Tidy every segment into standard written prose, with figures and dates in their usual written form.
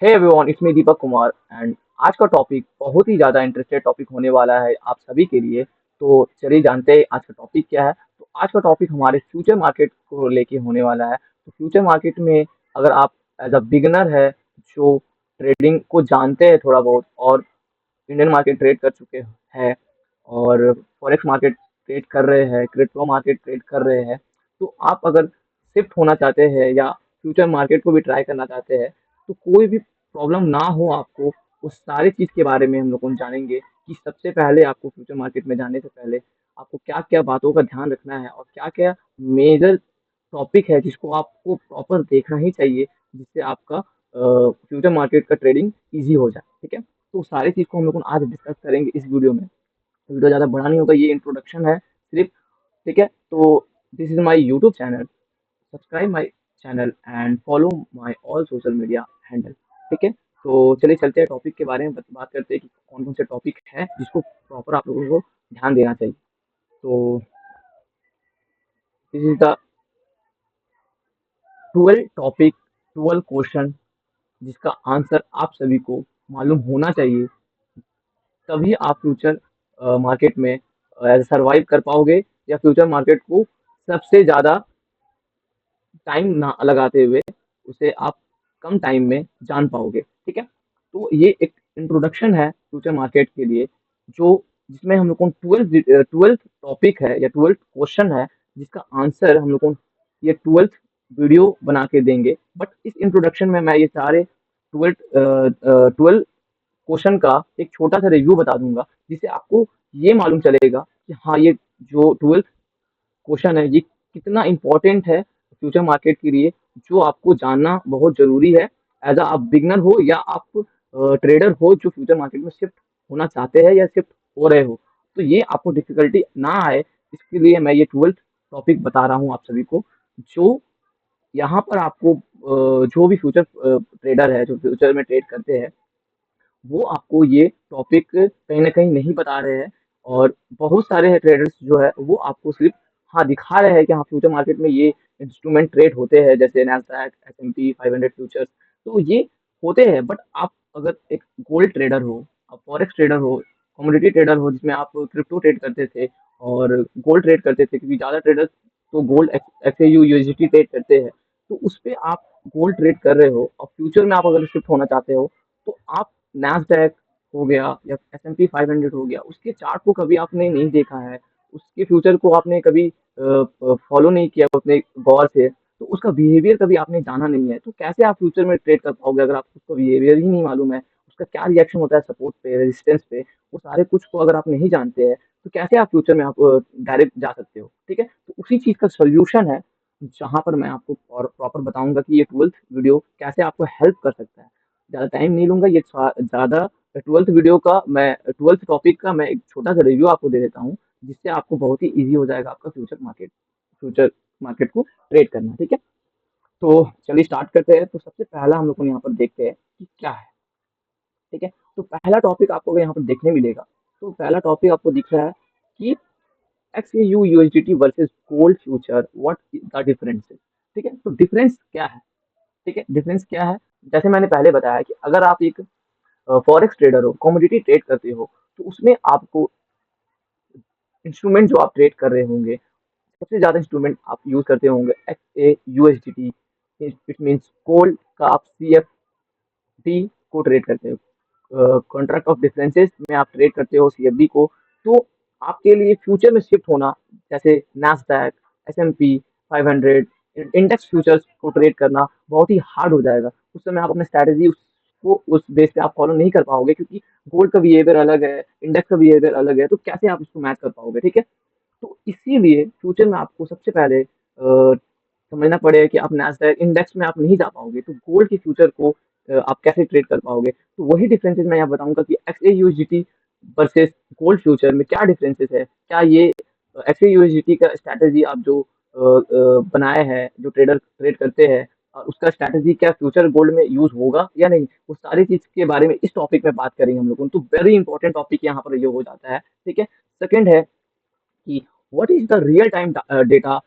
Hey everyone, it's me Deepak Kumar and आज का topic बहुत ही ज़्यादा इंटरेस्टेड टॉपिक होने वाला है आप सभी के लिए। तो चलिए जानते हैं आज का टॉपिक क्या है। तो आज का टॉपिक हमारे फ्यूचर मार्केट को लेके होने वाला है। तो फ्यूचर मार्केट में अगर आप एज अ बिगनर है जो ट्रेडिंग को जानते हैं थोड़ा बहुत और इंडियन मार्केट ट्रेड कर चुके हैं और फॉरेक्स मार्केट ट्रेड कर रहे हैं, क्रिप्टो मार्केट ट्रेड कर रहे हैं, तो आप अगर शिफ्ट होना चाहते हैं या फ्यूचर मार्केट को भी ट्राई करना चाहते हैं, तो कोई भी प्रॉब्लम ना हो आपको, उस सारी चीज़ के बारे में हम लोग जानेंगे कि सबसे पहले आपको फ्यूचर मार्केट में जाने से पहले आपको क्या-क्या बातों का ध्यान रखना है और क्या-क्या मेजर टॉपिक है जिसको आपको प्रॉपर देखना ही चाहिए, जिससे आपका फ्यूचर मार्केट का ट्रेडिंग ईज़ी हो जाए, ठीक है? तो सारी चीज़ को हम लोग आज डिस्कस करेंगे इस वीडियो में। वीडियो ज़्यादा बड़ा नहीं होगा, ये इंट्रोडक्शन है सिर्फ, ठीक है? तो this is my YouTube channel, subscribe my channel and follow my all social media handle, ठीक है? तो चलिए चलते हैं टॉपिक के बारे में बात करते हैं कि कौन-कौन से टॉपिक हैं जिसको प्रॉपर आप लोगों को ध्यान देना चाहिए। तो this is the 12 topic, 12 question जिसका आंसर आप सभी को मालूम होना चाहिए, तभी आप फ्यूचर मार्केट में सर्वाइव कर पाओगे या फ्यूचर मार्केट को सबसे ज़्यादा टाइम ना लगाते हुए उसे आप कम टाइम में जान पाओगे, ठीक है? तो ये एक इंट्रोडक्शन है फ्यूचर मार्केट के लिए, जो जिसमें हम लोग को 12th टॉपिक है या 12th क्वेश्चन है, जिसका आंसर हम लोग को ये 12th वीडियो बना के देंगे। बट इस इंट्रोडक्शन में मैं ये सारे 12 क्वेश्चन का एक छोटा-सा रिव्यू बता दूँगा, जिससे आपको ये मालूम चलेगा कि हाँ, ये जो 12th क्वेश्चन है, ये कितना इम्पोर्टेंट है फ्यूचर मार्केट के लिए, जो आपको जानना बहुत ज़रूरी है। एज़ अ आप बिगिनर हो या आप ट्रेडर हो जो फ्यूचर मार्केट में शिफ्ट होना चाहते हैं या शिफ्ट हो रहे हो, तो ये आपको डिफ़िकल्टी ना आए, इसके लिए मैं ये 12th टॉपिक बता रहा हूँ आप सभी को, जो यहाँ पर आपको जो भी फ्यूचर ट्रेडर है, जो फ्यूचर में ट्रेड करते हैं, वो आपको ये टॉपिक कहीं न कहीं नहीं बता रहे हैं और बहुत सारे ट्रेडर्स जो है वो आपको सिर्फ़ हाँ, दिखा रहे हैं कि हाँ, फ्यूचर मार्केट में ये इंस्ट्रूमेंट ट्रेड होते हैं जैसे नैस्डैक, एस&पी 500 फ्यूचर्स, तो ये होते हैं। बट आप अगर एक गोल्ड ट्रेडर हो, आप फॉरेक्स ट्रेडर हो, कमोडिटी ट्रेडर हो जिसमें आप क्रिप्टो ट्रेड करते थे और गोल्ड ट्रेड करते थे क्योंकि ज़्यादा ट्रेडर्स तो गोल्ड एक्सएयू, यूएसडीटी ट्रेड करते हैं। तो उसपे आप गोल्ड ट्रेड कर रहे हो और फ्यूचर में आप अगर शिफ्ट होना चाहते हो, तो आप नैस्डैक हो गया या एस&पी 500 हो गया, उसके चार्ट को कभी आपने नहीं देखा है, उसके फ्यूचर को आपने कभी फॉलो नहीं किया उतने गौर से, तो उसका बिहेवियर कभी आपने जाना नहीं है, तो कैसे आप फ्यूचर में ट्रेड कर पाओगे अगर आपको उसका बिहेवियर ही नहीं मालूम है, उसका क्या रिएक्शन होता है सपोर्ट पे, रेजिस्टेंस पे, वो सारे कुछ को अगर आप नहीं जानते हैं, तो कैसे आप फ्यूचर में आप डायरेक्ट जा सकते हो, ठीक है? तो उसी चीज़ का सॉल्यूशन है, जहाँ पर मैं आपको और प्रॉपर बताऊँगा कि ये 12th वीडियो कैसे आपको हेल्प कर सकता है। ज़्यादा टाइम नहीं लूँगा, ये ज़्यादा 12th वीडियो का मैं 12th टॉपिक का मैं एक छोटा-सा रिव्यू आपको दे देता हूँ, जिससे आपको बहुत ही ईज़ी हो जाएगा आपका फ्यूचर मार्केट को ट्रेड करना, ठीक है? तो चलिए स्टार्ट करते हैं। तो सबसे पहला हम लोग को यहाँ पर देखते हैं कि क्या है, ठीक है? तो पहला टॉपिक आपको यहाँ पर देखने मिलेगा। तो पहला टॉपिक आपको दिख रहा है कि XAU USDT versus gold future, what is the differences, ठीक है? तो डिफरेंस क्या है, ठीक है? डिफरेंस क्या है? जैसे मैंने पहले बताया कि अगर आप एक फॉरेक्स ट्रेडर हो, कमोडिटी ट्रेड करते हो, तो उसमें आपको इंस्ट्रूमेंट जो आप ट्रेड कर रहे होंगे, सबसे ज़्यादा इंस्ट्रूमेंट आप यूज़ करते होंगे XAUSDT, इट मीन्स गोल्ड का आप CFD को ट्रेड करते हो। कॉन्ट्रैक्ट ऑफ डिफरेंसेस में आप ट्रेड करते हो CFD को, तो आपके लिए फ्यूचर में शिफ्ट होना, जैसे नैस्डैक, S&P 500, इंडेक्स फ्यूचर्स को ट्रेड करना बहुत ही हार्ड हो जाएगा। उस समय आप अपना स्ट्रैटेजी उसको उस बेस पे आप फॉलो नहीं कर पाओगे क्योंकि गोल्ड का बिहेवियर अलग है, इंडेक्स का बिहेवियर अलग है, तो कैसे आप उसको मैच कर पाओगे, ठीक है? तो इसीलिए फ्यूचर में आपको सबसे पहले समझना पड़ेगा कि आप नैस्डैक इंडेक्स में आप नहीं जा पाओगे, तो गोल्ड के फ्यूचर को आप कैसे ट्रेड कर पाओगे? तो वही डिफरेंसेस मैं यहाँ बताऊँगा कि XAUSDT वर्सेस गोल्ड फ्यूचर में क्या डिफरेंसेस है? क्या ये XAUSDT का स्ट्रैटेजी आप जो बनाए हैं, जो ट्रेडर ट्रेड करते हैं, उसका स्ट्रैटेजी क्या फ्यूचर गोल्ड में यूज़ होगा या नहीं? वो सारी चीज़ के बारे में इस टॉपिक में बात करेंगे हम लोग। तो वेरी इंपॉर्टेंट टॉपिक यहाँ पर ये हो जाता है, ठीक है? सेकंड है कि what is the real time data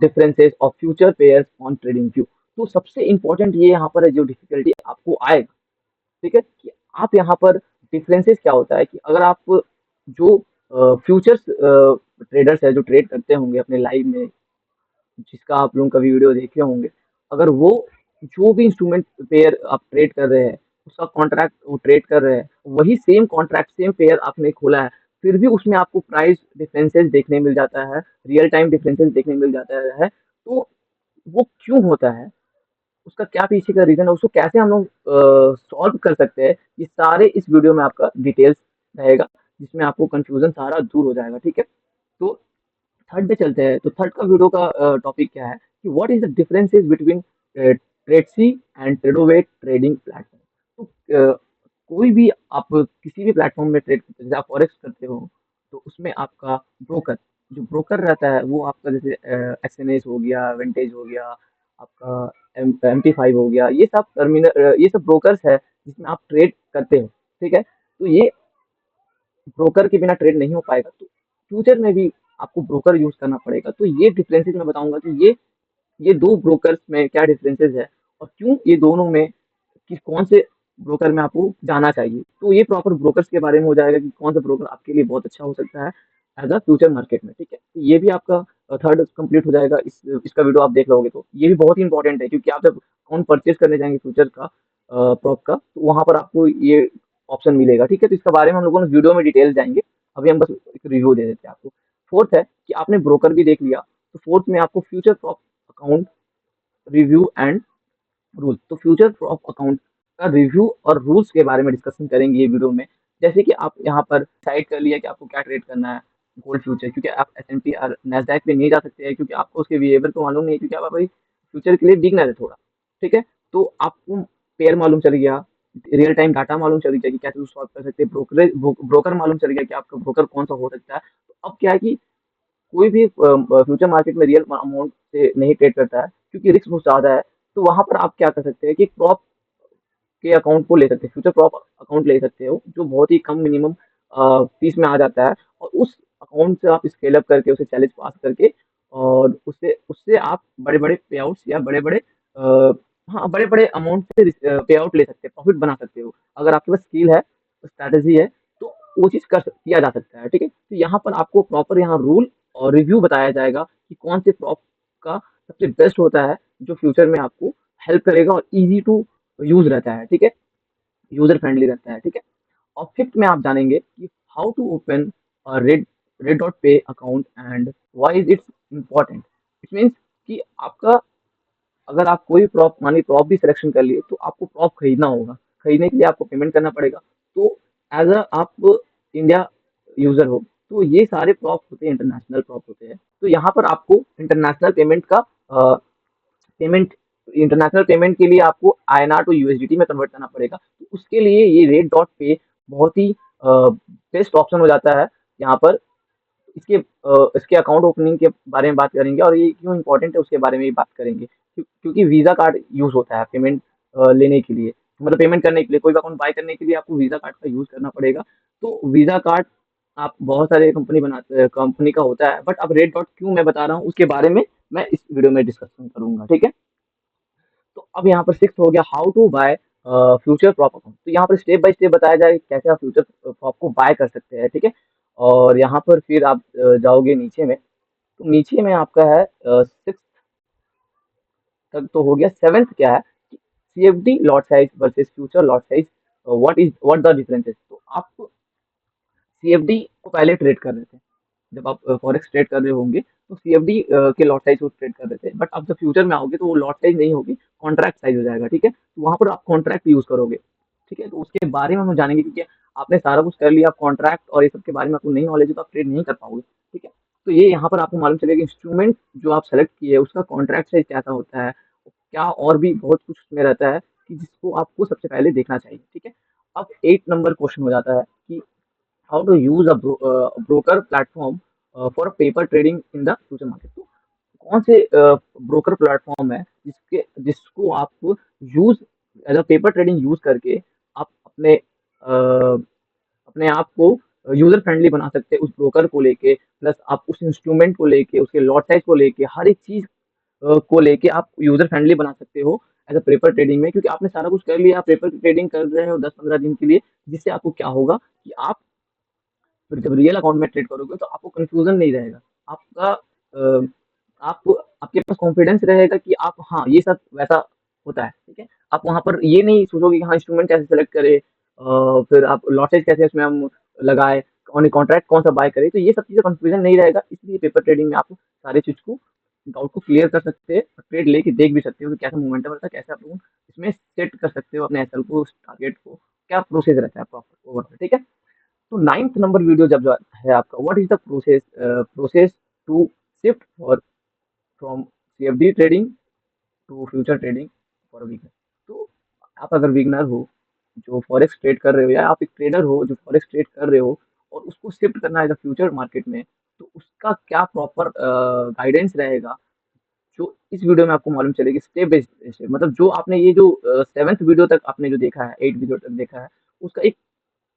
differences of future pairs on trading view. तो सबसे इम्पोर्टेंट ये यहाँ पर है जो डिफिकल्टी आपको आएगा, ठीक है? कि आप यहाँ पर डिफरेंसेस क्या होता है कि अगर आप जो फ्यूचर्स ट्रेडर्स है जो ट्रेड करते होंगे अपने लाइव में, जिसका आप लोगों का भी वीडियो देखे होंगे, अगर वो जो भी इंस्ट्रूमेंट पेयर आप ट्रेड कर रहे हैं, उसका कॉन्ट्रैक्ट वो ट्रेड कर रहे हैं, वही सेम कॉन्ट्रैक्ट, सेम पेयर आपने खोला है, फिर भी उसमें आपको प्राइस डिफरेंसेस देखने मिल जाता है, रियल टाइम डिफरेंसेस देखने मिल जाता है, तो वो क्यों होता है? उसका क्या पीछे का रीज़न है, उसको कैसे हम लोग सॉल्व कर सकते हैं, ये सारे इस वीडियो में आपका डिटेल्स रहेगा, जिसमें आपको कन्फ्यूज़न सारा दूर हो जाएगा, ठीक है? तो थर्ड पे चलते हैं, तो थर्ड का वीडियो का टॉपिक क्या है कि what is the differences between TradeSea and Tradovate trading platform. तो कोई भी आप किसी भी प्लेटफ़ॉर्म में ट्रेड करते हैं, जैसे आप फॉरेक्स करते हो, तो उसमें आपका ब्रोकर, जो ब्रोकर रहता है, वो आपका जैसे एक्सएनएस हो गया, विंटेज हो गया, आपका एमटी5 हो गया, ये सब ब्रोकर्स है, जिसमें आप ट्रेड करते हो, ठीक है? तो ये ब्रोकर के बिना ट्रेड नहीं हो पाएगा, तो फ्यूचर में भी आपको ब्रोकर यूज़ करना पड़ेगा। तो ये डिफरेंसेस मैं बताऊँगा कि ये 2 ब्रोकर्स में क्या डिफरेंसेस है और क्यों ये दोनों में कि कौन से ब्रोकर में आपको जाना चाहिए। तो ये प्रॉपर ब्रोकर्स के बारे में हो जाएगा कि कौन सा ब्रोकर आपके लिए बहुत अच्छा हो सकता है एज़ अ फ्यूचर मार्केट में, ठीक है? तो ये भी आपका थर्ड कंप्लीट हो जाएगा, इसका वीडियो आप देख लोगे तो। ये भी बहुत ही इंपॉर्टेंट है क्योंकि आप जब अकाउंट परचेज़ करने जाएँगे फ्यूचर का प्रॉप का, तो वहाँ पर आपको ये ऑप्शन मिलेगा, ठीक है? तो इसके बारे में हम लोगों ने वीडियो में डिटेल जाएँगे। अभी हम बस एक रिव्यू दे देते हैं आपको। फोर्थ है कि आपने ब्रोकर भी देख लिया, तो फोर्थ में आपको future prop account review and rule. तो फ्यूचर प्रॉप अकाउंट का रिव्यू और रूल्स के बारे में डिस्कशन करेंगे ये वीडियो में। जैसे कि आप यहाँ पर डिसाइड कर लिया कि आपको क्या ट्रेड करना है गोल्ड फ्यूचर, क्योंकि आप एस&पी और नैस्डैक पे नहीं जा सकते हैं क्योंकि आपको उसके बिहेवियर तो मालूम नहीं है, क्योंकि आप अभी फ्यूचर के लिए बिगनर है थोड़ा, ठीक है? तो आपको पेयर मालूम चल गया, रियल टाइम डाटा मालूम चल गया कि कैसे सॉल्व कर सकते हैं, ब्रोकर मालूम चल गया कि आपका ब्रोकर कौन सा हो सकता है। तो अब क्या है कि कोई भी फ्यूचर मार्केट में रियल अमाउंट से नहीं ट्रेड करता है क्योंकि रिस्क बहुत ज़्यादा है। तो वहाँ पर आप क्या कर सकते हैं कि प्रॉप के अकाउंट को ले सकते हैं, फ्यूचर प्रॉप अकाउंट ले सकते हो, जो बहुत ही कम मिनिमम फीस में आ जाता है, और उस अकाउंट से आप स्केल अप करके उसे चैलेंज पास करके और उससे उससे आप बड़े-बड़े पे-आउट्स या बड़े-बड़े हाँ, बड़े-बड़े अमाउंट से पे-आउट ले सकते हैं, प्रॉफिट बना सकते हो। अगर आपके पास स्किल है, स्ट्रैटेजी है, तो वो चीज़ किया जा सकता है, ठीक है? तो यहाँ पर आपको प्रॉपर यहाँ रूल और रिव्यू बताया जाएगा कि कौन से प्रॉप का सबसे बेस्ट होता है, जो फ्यूचर में आपको हेल्प करेगा और ईज़ी टू यूज़ रहता है, ठीक है? यूज़र फ्रेंडली रहता है, ठीक है? और फिफ्थ में आप जानेंगे कि how to open a RedotPay account and why is its important. It means कि आपका अगर आप कोई प्रॉप मानिए प्रॉप भी सिलेक्शन कर लिए, तो आपको प्रॉप खरीदना होगा। खरीदने के लिए आपको पेमेंट करना पड़ेगा। तो एज़ अ आप इंडिया यूज़र हो, तो ये सारे प्रॉप होते हैं, इंटरनेशनल प्रॉप होते हैं। तो यहाँ पर आपको इंटरनेशनल पेमेंट का पेमेंट इंटरनेशनल पेमेंट के लिए आपको आईएनआर टू यूएसडीटी में कन्वर्ट करना पड़ेगा। तो उसके लिए ये रेट डॉट पे बहुत ही बेस्ट ऑप्शन हो जाता है। यहाँ पर इसके अकाउंट ओपनिंग के बारे में बात करेंगे और ये क्यों इम्पोर्टेंट है उसके बारे में भी बात करेंगे। क्योंकि वीज़ा कार्ड यूज़ होता है पेमेंट लेने के लिए, मतलब पेमेंट करने के लिए, कोई भी अकाउंट बाय करने के लिए आपको वीज़ा कार्ड का यूज़ करना पड़ेगा। तो वीज़ा कार्ड आप बहुत सारे कंपनी का होता है, बट अब रेड डॉट क्यों मैं बता रहा हूँ उसके बारे में मैं इस वीडियो में डिस्कशन करूँगा, ठीक है? तो अब यहाँ पर सिक्स्थ हो गया how to buy future prop account. तो यहाँ पर स्टेप बाय स्टेप बताया जाएगा कि कैसे आप फ्यूचर प्रॉप को बाय कर सकते हैं, ठीक है? और यहाँ पर फिर आप जाओगे नीचे में, तो नीचे में आपका है सिक्स तक तो हो गया। सेवेंथ क्या है कि CFD lot size versus future lot size, what the differences. तो आप सीएफडी को पहले ट्रेड कर रहे थे, जब आप फॉरेक्स ट्रेड कर रहे होंगे, तो सीएफडी के लॉट साइज को ट्रेड कर रहे थे, बट अब जब फ्यूचर में आओगे तो वो लॉट साइज नहीं होगी, कॉन्ट्रैक्ट साइज हो जाएगा, ठीक है? तो वहाँ पर आप कॉन्ट्रैक्ट यूज़ करोगे, ठीक है? तो उसके बारे में हम जानेंगे क्योंकि आपने सारा कुछ कर लिया, आप कॉन्ट्रैक्ट और ये सब के बारे में आपको नहीं नॉलेज है, तो आप ट्रेड नहीं कर पाओगे, ठीक है? तो ये यहाँ पर आपको मालूम चलेगा इंस्ट्रूमेंट जो आप सेलेक्ट किए उसका कॉन्ट्रैक्ट साइज कैसा होता है, क्या और भी बहुत कुछ उसमें रहता है कि जिसको आपको सबसे पहले देखना चाहिए, ठीक है? अब 8 नंबर क्वेश्चन हो जाता है कि how to use a broker platform for paper trading in the future market। तो कौन से ब्रोकर प्लेटफॉर्म है जिसको आप use as a paper trading use करके आप अपने आप को यूजर फ्रेंडली बना सकते हैं उस ब्रोकर को लेके, प्लस आप उस इंस्ट्रूमेंट को लेके, उसके लॉट साइज को लेके, हर एक चीज को लेके आप यूजर फ्रेंडली बना सकते हो एज अ पेपर ट्रेडिंग में, क्योंकि आपने सारा कुछ कर लिया, आप पेपर ट्रेडिंग कर रहे हो 10-15 दिन के लिए, जिससे आपको क्या होगा कि आप फिर जब रियल अकाउंट में ट्रेड करोगे तो आपको कंफ्यूजन नहीं रहेगा। आपका आपको आपके पास कॉन्फिडेंस रहेगा कि आप हाँ, ये सब वैसा होता है, ठीक है? आप वहाँ पर ये नहीं सोचोगे कि हाँ, इंस्ट्रूमेंट कैसे सेलेक्ट करें, फिर आप लॉसेज कैसे इसमें हम लगाएँ, कॉन्ट्रैक्ट कौन-सा बाय करें, तो ये सब चीज़ें कन्फ्यूजन नहीं रहेगा। इसलिए पेपर ट्रेडिंग में आप सारी चीज़ को डाउट को क्लियर कर सकते हैं, ट्रेड लेके देख भी सकते हो कि कैसा मोमेंटम रहता है, कैसे आप लोग इसमें सेट कर सकते हो अपने एसएल को, टारगेट को, क्या प्रोसेस रहता है प्रॉपर ओवरऑल, ठीक है? तो 9th नंबर वीडियो जब जो है आपका, what is the process to shift for from CFD trading to future trading for beginner. तो आप अगर बिगनर हो, जो फॉरेक्स ट्रेड कर रहे हो, या आप एक ट्रेडर हो जो फॉरेक्स ट्रेड कर रहे हो और उसको शिफ्ट करना है फ्यूचर मार्केट में, तो उसका क्या प्रॉपर गाइडेंस रहेगा, जो इस वीडियो में आपको मालूम चलेगी स्टेप बाय स्टेप। मतलब जो आपने ये जो 7th वीडियो तक आपने जो देखा है, 8 वीडियो तक देखा है, उसका एक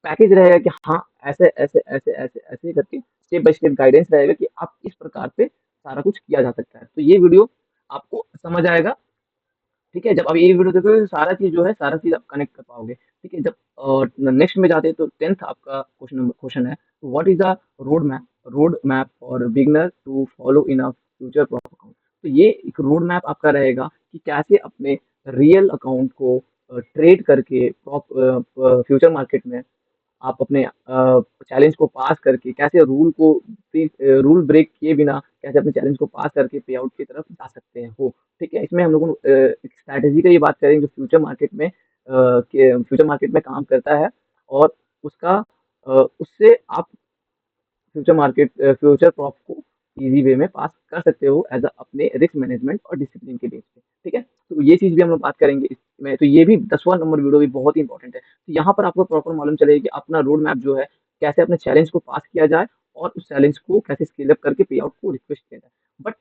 पैकेज रहेगा कि हाँ, ऐसे ऐसे ऐसे ऐसे ऐसे करके स्टेप बाय स्टेप गाइडेंस रहेगा कि आप इस प्रकार से सारा कुछ किया जा सकता है। तो ये वीडियो आपको समझ आएगा, ठीक है? जब आप ये वीडियो देखोगे तो सारा चीज़ जो है, सारा चीज़ आप कनेक्ट कर पाओगे, ठीक है? जब नेक्स्ट में जाते हैं तो 10th आपका क्वेश्चन है, what is the road map for beginner to follow in a future profit account. तो ये एक रोड मैप आपका रहेगा कि कैसे अपने रियल अकाउंट को ट्रेड करके फ्यूचर मार्केट में आप अपने चैलेंज को पास करके कैसे रूल ब्रेक किए बिना कैसे अपने चैलेंज को पास करके पे आउट की तरफ जा सकते हैं हो, ठीक है? इसमें हम लोगों एक स्ट्रैटेजी का ये बात करेंगे जो फ्यूचर मार्केट में काम करता है, और उसका उससे आप फ्यूचर प्रॉप को ईज़ी वे में पास कर सकते हो एज़ अपने रिस्क मैनेजमेंट और डिसिप्लिन के बेस पे, ठीक है? तो ये चीज़ भी हम लोग बात करेंगे इसमें, तो ये भी 10वां नंबर वीडियो भी बहुत ही इंपॉर्टेंट है। तो यहाँ पर आपको प्रॉपर मालूम चलेगा कि अपना रोड मैप जो है, कैसे अपने चैलेंज को पास किया जाए और उस चैलेंज को कैसे स्केल अप करके पे आउट को रिक्वेस्ट किया जाए। बट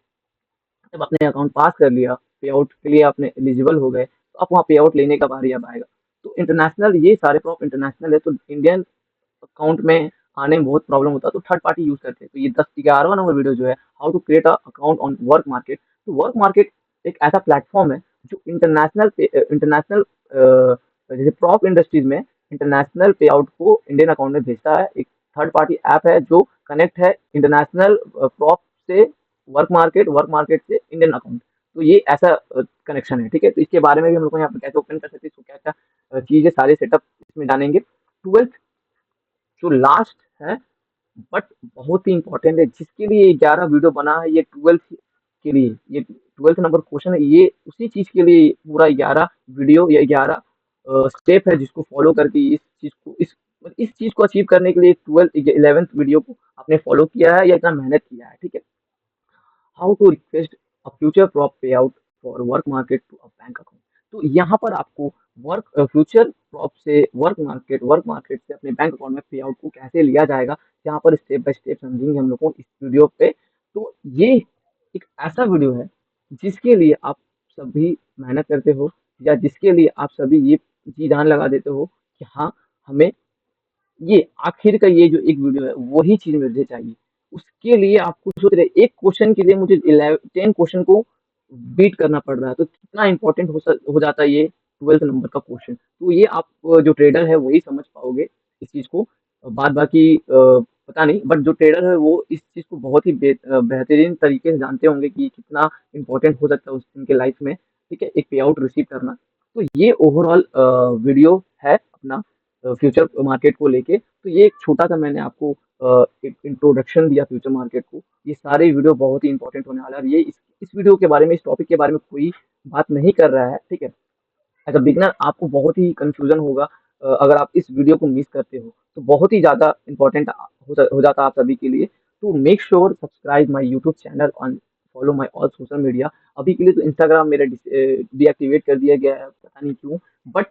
जब आपने अकाउंट पास कर लिया, पे आउट के लिए आपने एलिजिबल हो गए, तो अब वहाँ पे आउट लेने का बारी अब आएगा। तो इंटरनेशनल ये सारे प्रॉप इंटरनेशनल है, तो इंडियन अकाउंट में आने में बहुत प्रॉब्लम होता है, तो थर्ड पार्टी यूज करते हैं। तो ये 11वां नंबर वीडियो जो है, how to create a account on work market. तो वर्क मार्केट एक ऐसा प्लेटफॉर्म है जो इंटरनेशनल जैसे प्रॉप इंडस्ट्रीज में इंटरनेशनल पे आउट को इंडियन अकाउंट में भेजता है। एक थर्ड पार्टी ऐप है जो कनेक्ट है इंटरनेशनल प्रॉप से वर्क मार्केट से इंडियन अकाउंट। तो ये ऐसा कनेक्शन है, ठीक है? तो इसके बारे में भी हम लोग को यहाँ पे कैसे ओपन कर सकते हैं, इसको क्या क्या चीजें सारे सेटअप इसमें जानेंगे। 12th जो लास्ट है बट बहुत ही इंपॉर्टेंट है, जिसके लिए ये 11 वीडियो बना है, ये 12th के लिए, ये 12th नंबर क्वेश्चन है, ये उसी चीज के लिए पूरा 11 वीडियो या 11 स्टेप है जिसको फॉलो करके इस चीज को अचीव करने के लिए 11th वीडियो को आपने फॉलो किया है या इतना मेहनत किया है, ठीक है? How to request a future prop payout for work market to a bank account. तो यहाँ पर आपको फ्यूचर प्रॉप से वर्क मार्केट से अपने बैंक अकाउंट में पे आउट को कैसे लिया जाएगा, यहाँ पर स्टेप बाय स्टेप समझेंगे हम लोगों इस वीडियो पे। तो ये एक ऐसा वीडियो है जिसके लिए आप सभी मेहनत करते हो, या जिसके लिए आप सभी ये जी जान लगा देते हो कि हाँ, हमें ये आखिर का ये जो एक वीडियो है वही चीज़ मुझे चाहिए। उसके लिए आपको सोच रहे एक क्वेश्चन के लिए मुझे 10 क्वेश्चन को बीट करना पड़ रहा है, तो कितना इम्पोर्टेंट हो जाता है ये 12th नंबर का क्वेश्चन। तो ये आप जो ट्रेडर है वही समझ पाओगे इस चीज़ को। बाद बाकी पता नहीं, बट जो ट्रेडर है वो इस चीज़ को बहुत ही बेहतरीन तरीके से जानते होंगे कि कितना इम्पोर्टेंट हो सकता है उनके लाइफ में, ठीक है? एक पे आउट रिसीव करना। तो ये ओवरऑल वीडियो है अपना फ्यूचर मार्केट को लेके। तो ये एक छोटा-सा मैंने आपको एक इंट्रोडक्शन दिया फ्यूचर मार्केट को। ये सारे वीडियो बहुत ही इंपॉर्टेंट होने वाला है, और ये इस वीडियो के बारे में, इस टॉपिक के बारे में कोई बात नहीं कर रहा है, ठीक है? एज़ अ बिगिनर आपको बहुत ही कन्फ्यूज़न होगा अगर आप इस वीडियो को मिस करते हो, तो बहुत ही ज़्यादा इम्पोर्टेंट हो जाता है आप सभी के लिए। तो make sure subscribe my YouTube channel and follow my all social media. अभी के लिए तो इंस्टाग्राम मेरा डीएक्टिवेट कर दिया गया है, पता नहीं क्यों? बट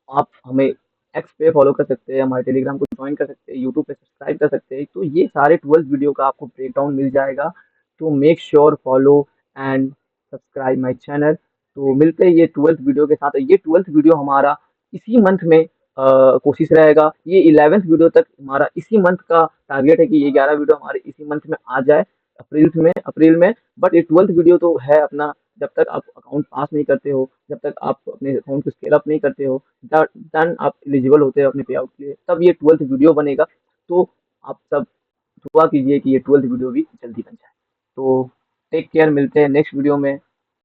आप हमें एक्स पे फॉलो कर सकते हैं, हमारे टेलीग्राम को ज्वाइन कर सकते हैं, यूट्यूब पे सब्सक्राइब कर सकते हैं। तो ये सारे 12 वीडियो का आपको ब्रेकडाउन मिल जाएगा। तो make sure follow and subscribe my channel. तो मिलते हैं ये 12th वीडियो के साथ। ये 12th वीडियो हमारा इसी मंथ में कोशिश रहेगा, ये 11th वीडियो तक हमारा इसी मंथ का टारगेट है कि ये 11 वीडियो हमारे इसी मंथ में आ जाए, अप्रैल में। बट ये 12th वीडियो तो है अपना जब तक आप अकाउंट पास नहीं करते हो, जब तक आप अपने अकाउंट को स्केल अप नहीं करते हो, देन आप एलिजिबल होते हो अपने पे आउट के लिए, तब ये 12th वीडियो बनेगा। तो आप सब दुआ कीजिए कि ये 12th वीडियो भी जल्दी बन जाए। तो टेक केयर, मिलते हैं नेक्स्ट वीडियो में।